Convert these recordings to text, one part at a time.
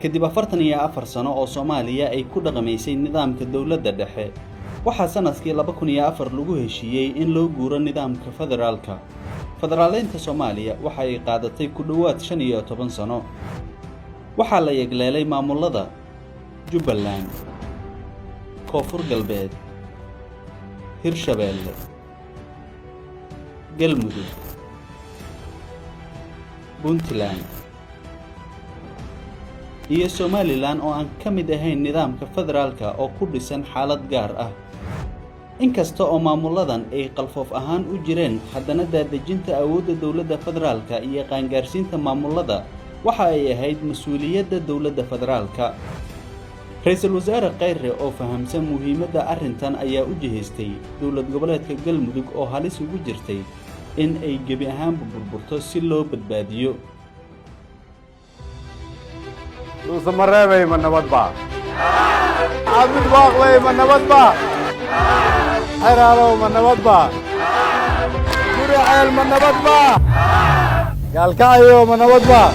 kadib 44 sano oo Soomaaliya ay ku dhaqmaysay nidaamka dawladda dhexe waxaa sanadkii 2004 lagu heshiiyay in loo guuro nidaamka federaalka federaaleynta Soomaaliya waxa ay qaadatay ku dhawaad 15 sano waxaa la yegleelay maamulada Jubbaland Koonfur Galbeed Hirshabeelle Galmudug Puntland iyo Somaliland oo aan ka mid ahayn nidaamka federaalka oo ku dhisan xaalad gaar ah inkasta oo maamuladan ay qalfoof ahaan u jireen haddana daadejinta awoodda dawladda federaalka iyo qaangaarsiinta maamulada waxa ay ahayd mas'uuliyadda dawladda federaalka Ra'iisul Wasaare Khayre oo fahamsan muhiimadda arrintan ayaa u jihaystay dawlad goboleedka Galmudug oo halis ugu jirtay in ay gebi ahaan burburto si loo badbaadiyo Luusamareebay ma nabad baa Cabdi Waaqley ma nabad baa Xeraalow ma nabad baa Guriceel ma nabad baa Gaalkacyo ma nabad baa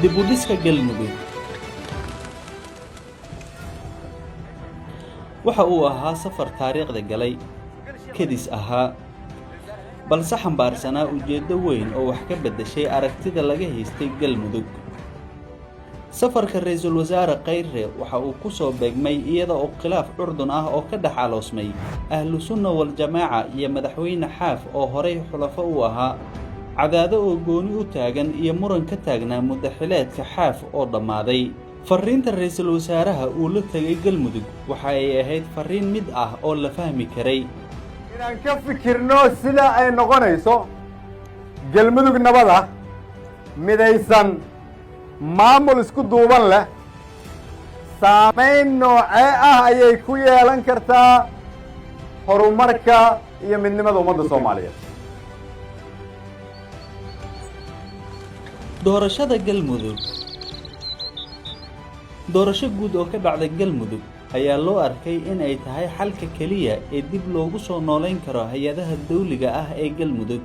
dib u dhiska Galmudug waxa uu ahaa safar taariikhda galay kadis ahaa balse xambaarsanaa ujeeddo weyn oo wax ka bedeshay aragtida laga haystay Galmudug safarka Ra'iisul Wasaare Khayre waxa uu ku soo beegmay iyada oo khilaaf curdun ah oo ka dhaxaloosmay ahlu sunna wal jamaaca iyo madaxweyne Xaaf oo horey xulafo u ahaa cadaado oo gooni u taagan iyo muran ka taagnaa muddaxileedka Xaaf oo dhamaaday fariinta Ra'iisul Wasaaraha uu la tagay Galmudug waxa ay ahayd fariin mid ah oo la fahmi karay inaan ka fikirno sida ay noqonayso Galmudug nabada midaysan maamul isku duuban leh saameyn noocee ah ayay ku yeelan kartaa horumarka iyo midnimada ummadda Soomaaliyeed doorashada Galmudug doorasho guud oo ka dhacday Galmudug ayaa loo arkay in ay tahay xalka kaliya ee dib loogu soo nooleyn karo hay'adaha dawliga ah ee Galmudug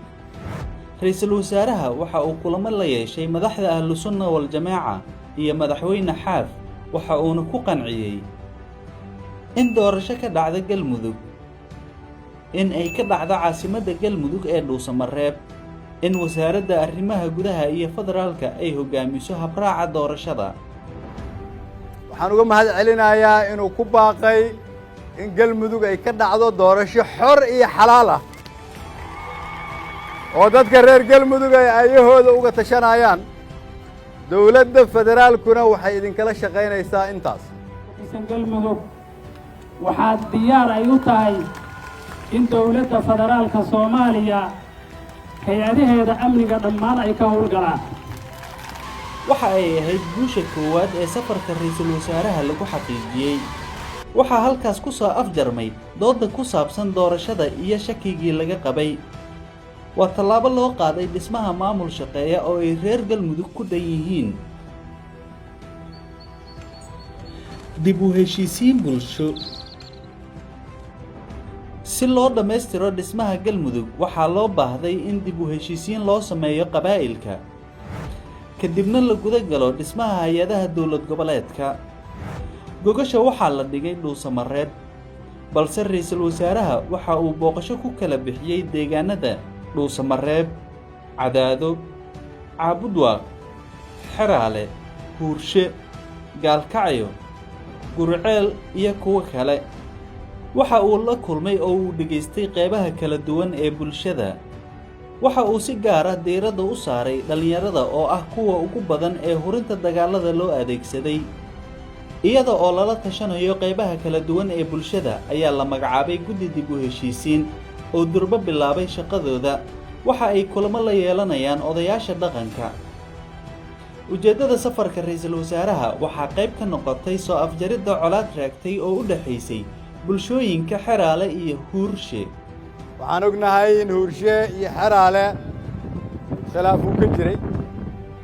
Ra'iisul Wasaaraha waxa uu kulamo la yeeshay madaxda ahlu sunna wal jamaaca iyo madaxweyne Xaaf waxa uu ku qanciyay in doorasho ka dhacda Galmudug in ay ka dhacdo caasimadda Galmudug ee Dhuusamareeb in wasaaradda arrimaha gudaha iyo federaalka ay hogaamiso habraaca doorashada waxaan uga mahad celinayaa inuu ku baaqay in Galmudug ay ka dhacdo doorasho xor iyo xalaal ah oo dadka reer Galmudug ay ayahooda uga tashanayaan dawladda federaalkuna waxay idinkala shaqaynaysaa intaas Galmudug waxaa diyaar ay u tahay in dawladda federaalka Soomaaliya hay'adaheeda amniga dhammaan ay ka howlgalaan waxa ay ahayd guusha koowaad ee safarka Ra'iisul Wasaaraha lagu xaqiijiyay waxa halkaas ku soo afjarmay doodda ku saabsan doorashada iyo shakigii laga qabay waa tallaabo loo qaaday dhismaha maamul shaqeeya oo ay reer Galmudug ku dhan yihiin dib u heshiisiin bulsho si loo dhameystiro dhismaha Galmudug waxaa loo baahday in dib u heshiisiin loo sameeyo qabaa'ilka kadibna la guda galo dhismaha hay'adaha dawlad goboleedka gogasha waxaa la dhigay Dhuusamareeb balse Ra'iisul Wasaaraha waxa uu booqasho ku kala bixiyay deegaanada Dhuusamareeb Cadaado Caabudwaaq Xeraale Huurshe Gaalkacyo Guriceel iyo kuwa kale waxa uu la kulmay oo uu dhageystay qaybaha kala duwan ee bulshada waxa uu si gaar ah diiradda u saaray dhalinyarada oo ah kuwa ugu badan ee hurinta dagaalada loo adeegsaday iyada oo lala tashanayo qaybaha kala duwan ee bulshada ayaa la magacaabay guddi dib u heshiisiin oo durba bilaabay shaqadooda waxa ay kulamo la yeelanayaan odayaasha dhaqanka ujeedada safarka Ra'iisul Wasaaraha waxa qayb ka noqotay soo afjaridda colaad raagtay oo u dhaxaysay bulshooyinka Xeraale iyo Huurshe waxaan ognahay in Huurshe iyo Xeraale khilaaf uu ka jiray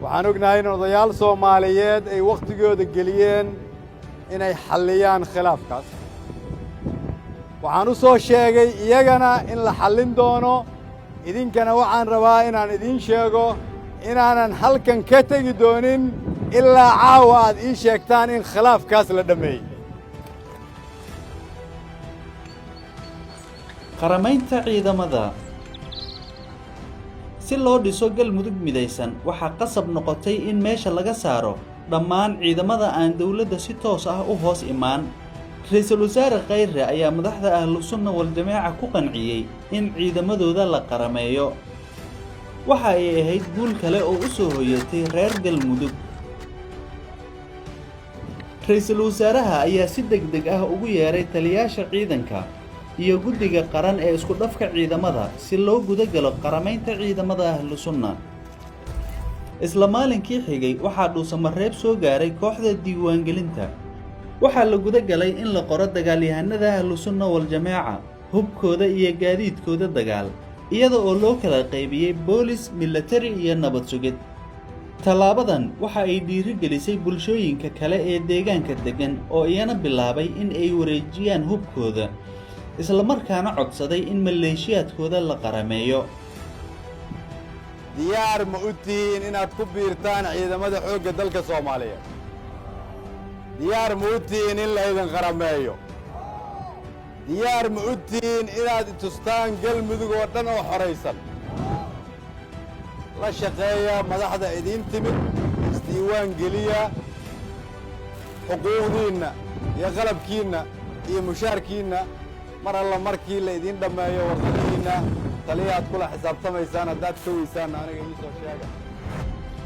waxaan ognahay in odayaal Soomaaliyeed ay waqtigooda geliyeen inay xalliyaan khilaafkaas waxaan u soo sheegay iyagana in la xallin doono idinkana waxaan rabaa inaan idiin sheego inaanan halkan ka tegi doonin ilaa caawa aad ii sheegtaan in khilaafkaas la dhammeeyey. qaramaynta ciidamada. si loo dhiso galmudug midaysan waxaa qasab noqotay in meesha laga saaro dhammaan ciidamada aan dawladda si toos ah u hoos imaan. ra'iisul wasaare Khayre ayaa madaxda Ahlusunna wal Jamaaca ku qanciyay in ciidamadooda la qarameeyo. waxa ay ahayd guul kale oo u soo hoyatay reer Galmudug. ra'iisul wasaaraha ayaa si degdeg ah ugu yeeray taliyaasha ciidanka iyo guddiga qaran ee isku dhafka ciidamada si loo guda galo qaramaynta ciidamada Ahlusunna. isla maalinkii xigay waxaa Dhuusamareeb soo gaaray kooxda diiwaangelinta. waxaa la guda galay in la qoro dagaalyahanada Ahlusunna wal Jamaaca, hubkooda iyo gaadiidkooda dagaal, iyada oo loo kala qaybiyay boolis, military iyo nabad sugid. tallaabadan waxa ay dhiirigelisay bulshooyinka kale ee deegaanka degan oo iyana bilaabay in ay wareejiyaan hubkooda, isla markaana codsaday in maleeshiyaadkooda la qarameeyo. diyaar ma u tihiin inaad ku biirtaan ciidamada xoogga dalka Soomaaliyeed? diyaar ma u tihiin in la idin qarameeyo? diyaar ma u tihiin inaad tustaan Galmudug oo dhan oo xoraysan? la shaqeeya madaxda idiin timid, isdiiwaan geliya xuquuqdiinna iyo qalabkiinna iyo mushaarkiinna. mar alla markii la idiin dhammeeyo warqadiinna taliyaad kula xisaabtamaysaan. haddaad ka weysaan aniga ii soo sheega.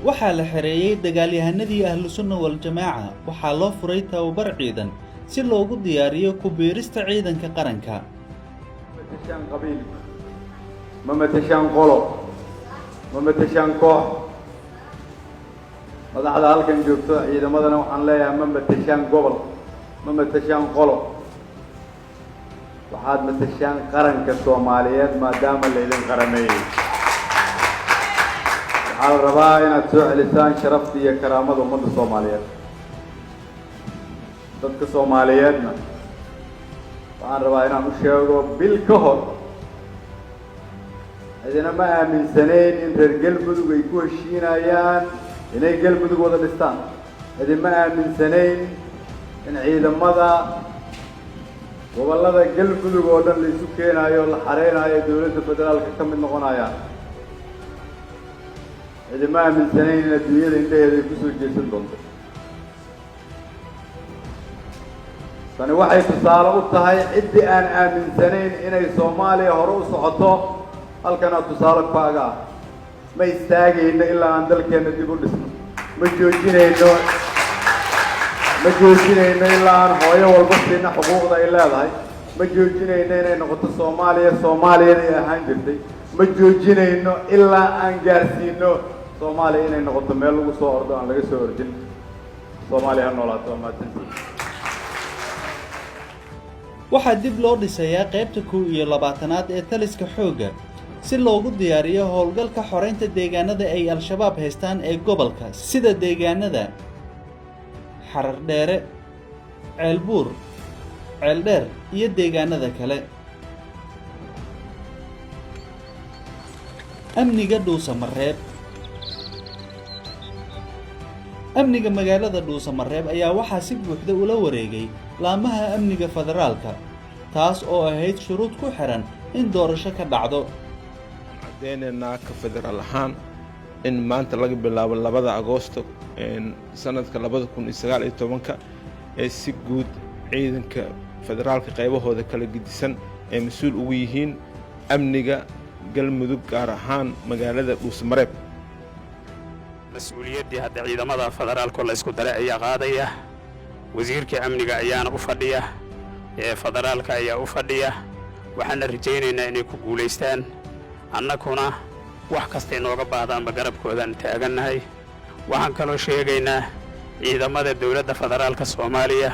waxaa la xereeyay dagaalyahanadii Ahlusunna wal Jamaaca. waxaa loo furay tababar ciidan si loogu diyaariyo ku biirista ciidanka qaranka. matashaan qabiil, ma matashaan qolo, ma matashaan koox. madaxda halkan joogto ciidamadana waxaan leeyahay ma matashaan gobol, ma matashaan qolo. waxaad matashaan qaranka Soomaaliyeed maadaama la idin qarameeyey. waxaa la rabaa inaad soo celisaan sharafta iyo karaamada ummadda Soomaaliyeed. dadka Soomaaliyeedna waxaan rabaa inaan u sheego bil ka hor idina ma aaminsanayn in reer Galmudug ay ku heshiinayaan inay Galmudug wada dhistaan. idinma aaminsanayn in ciidamada gobollada Galmudug oo dhan la isu keenayo la xareynayo dawladda federaalka ka mid noqonayaan. idinma aaminsanayn in adduunyada indhaheeda ay ku soo jeesan doonto. tani waxay tusaale u tahay ciddii aan aaminsanayn inay Soomaaliya hore u socoto. halkana tusaale kaaga ah. ma istaagayno ilaa aan dalkeena dib u dhisno. ma joojinayno ilaa aan hooyo walba siina xuquuqda ay leedahay. ma joojinayno inay noqoto Soomaaliyada ay ahaan jirtay. ma joojinayno ilaa aan gaarsiino Soomaaliya inay noqoto meel lagu soo ordo aan laga soo ordin. Soomaaliya ha noolaato. waxaa dib loo dhisayaa qaybta 21aad ee taliska xoogga si loogu diyaariyo howlgalka xoreynta deegaanada ay Al-shabaab haystaan ee gobolka sida deegaanada Xarardheere, Ceelbuur, Ceeldheer iyo deegaanada kale. amniga Dhuusamareeb. amniga magaalada Dhuusamareeb ayaa waxaa si buuxda ula wareegay laamaha amniga federaalka, taas oo ahayd shuruud ku xiran in doorasho ka dhacdo. caddeynayna ka federaal ahaan in maanta laga bilaabo 2 Agoosto sanadka 2019 ee si guud ciidanka federaalka qaybahooda kala gedisan ee mas'uul ugu yihiin amniga Galmudug gaar ahaan magaalada Dhuusamareeb. mas'uuliyaddii hadda ciidamada federaalka la isku daray ayaa qaadaya. wasiirka amniga ayaana u fadhiya, federaalka ayaa u fadhiya. waxaan rajaynaynaa inay ku guuleystaan. annaguna wax kasta inooga baahdaanba garabkoodaan taagannahay. waxaan kaloo sheegaynaa ciidamada dawladda federaalka Soomaaliya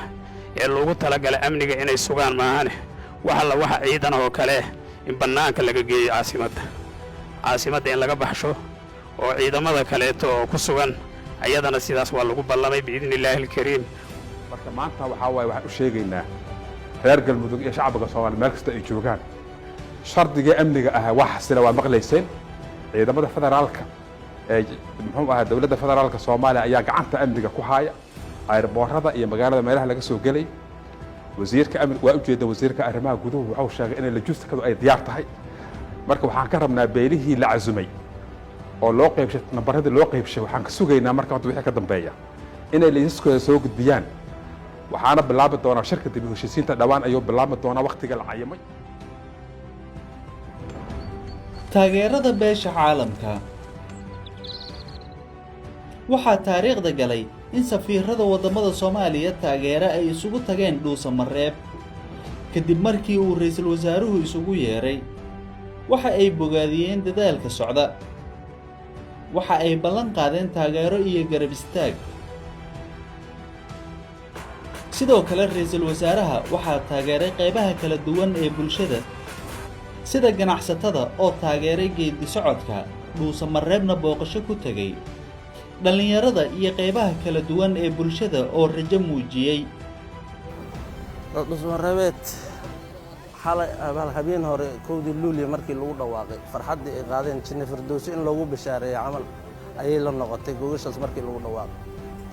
ee loogu talagalay amniga inay sugaan maahane waxa ciidan oo kale in bannaanka laga geeyo caasimadda in laga baxsho oo ciidamada kaleeto oo ku sugan ayadana sidaas waa lagu ballamay biidnillaahi alkariim. marka maanta waxaan u sheegaynaa reer Galmudug iyo shacabka Soomaaliyeed meel kasta ay joogaan shardiga amniga ah wax sila waa maqlayseen ciidamada federaalka muxuu ahaa dawladda federaalka Soomaaliya ayaa gacanta amniga ku haya airboorada iyo magaalada meelaha laga soo galay wasiirka amniga waa u jeeda wasiirka arrimaha gudaha wuxuu sheegay in la juustakadu ay diyaar tahay marka waxaan ka rabnaa beelihii la cazumay oo loo qaybshay nambarada loo qaybshay waxaan ka sugaynaa marka wixii ka dambeeya inay liisaskooda soo gudbiyaan waxaana bilaabi doonaa shirka dib u heshiisiinta dhawaan ayuu bilaabi doonaa waqtiga la cayimay taageerada beesha caalamka waxaa taariikhda galay in safiirada wadamada Soomaaliya taageera ay isugu tageen dhuusamareeb kadib markii uu ra'iisul wasaaruhu isugu yeeray waxa ay bogaadiyeen dadaalka socda waxa ay ballan qaadeen taageero iyo garab istaag sidoo kale ra'iisul wasaaraha waxaa taageeray qaybaha kala duwan ee bulshada sida ganacsatada oo taageeray geedi socodka dhuusamareebna booqasho ku tagay dhalinyarada iyo qaybaha kala duwan ee bulshada oo rajo muujiyay dhuusamareebed xalay habeen hore koodii luuliya markii lagu dhawaaqay farxadii ay qaadeen jinne firdowsi in lagu bishaareeyo camal ayay la noqotay gogashaas markii lagu dhawaaqay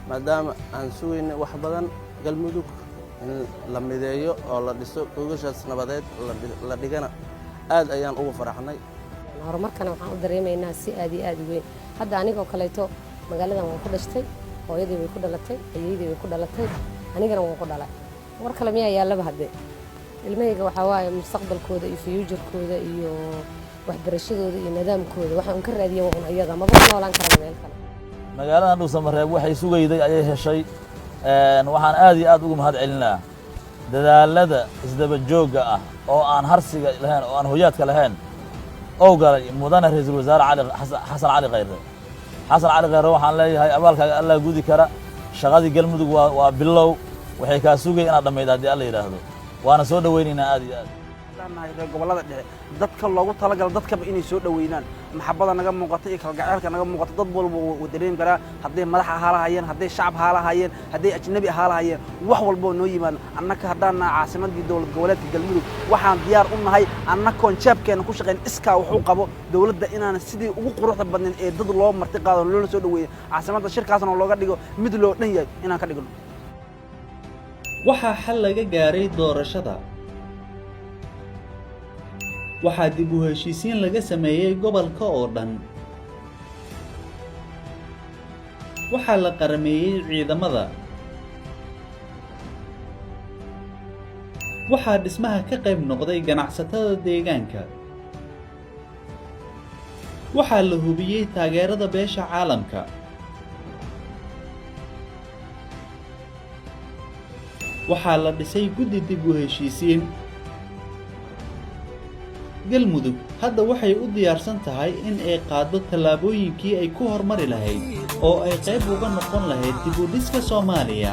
maadaama aan sugaynay wax badan galmudug in la mideeyo oo la dhiso gogashaas nabadeed la dhigana aad ayaan ugu faraxnay horumarkana waxaan u dareemaynaa si aad iyo aad u weyn hadda anigoo kaleeto magaaladan waan ku dhashtay hooyadii way ku dhalatay ayeeyadii way ku dhalatay anigana waan ku dhalay war kale miyaa yaallaba hadde ilmahayga waxaa waaye mustaqbalkooda iyo future-kooda iyo waxbarashadooda iyo nidaamkooda waxaan ka raadiyay waa iyaga maba ku noolaan kara meel kale magaaladan dhuusamareeb waxay sugayday ayay heshay waxaan aad iyo aad ugu mahad celinaa dadaalada isdaba joogga ah oo aan harsiga lahayn oo aan hoyaadka lahayn oo galay mudane ra'iisul wasaare xasan cali khayre waxaan leeyahay abaalkaaga alla gudi kara shaqadii galmudug waa bilow waxay ka sugay inaad dhameeydo hadii alla yiraahdo waana soo dhaweynaynaa aad iyo aad nahay gobolada dhexe dadka loogu talagal dadkaba inay soo dhaweynaan maxabada naga muuqato iyo kalgacaylka naga muuqato dad walba oo dareem kara haday madax ahaalaayeen haday shacab ahaalaayeen haday ajnabi ahaalaayeen wax walba noo yimaado annaka hadana caasimadii dawlad goboleedka galmudug waxaan diyaar u nahay annakoon jaabkeena ku shaqeyn iska wuxuu qabo dawladda inaan sidii ugu quruxda badnaan ee dad loo marti qaado loo soo dhaweeyo caasimada shirkaasna looga dhigo mid loo dhan yahay inaan ka dhigno waxa xal laga gaaray doorashada waxaa dib u heshiisiin laga sameeyay gobolka oo dhan waxaa la qarameeyay ciidamada waxaa dhismaha ka qayb noqday ganacsatada deegaanka waxaa la hubiyay taageerada beesha caalamka waxaa la dhisay guddi dib u heshiisiin galmudug hadda waxay u diyaarsan tahay in ay qaado tallaabooyinkii ay ku hormari lahayd oo ay qayb uga noqon lahayd dib u dhiska Soomaaliya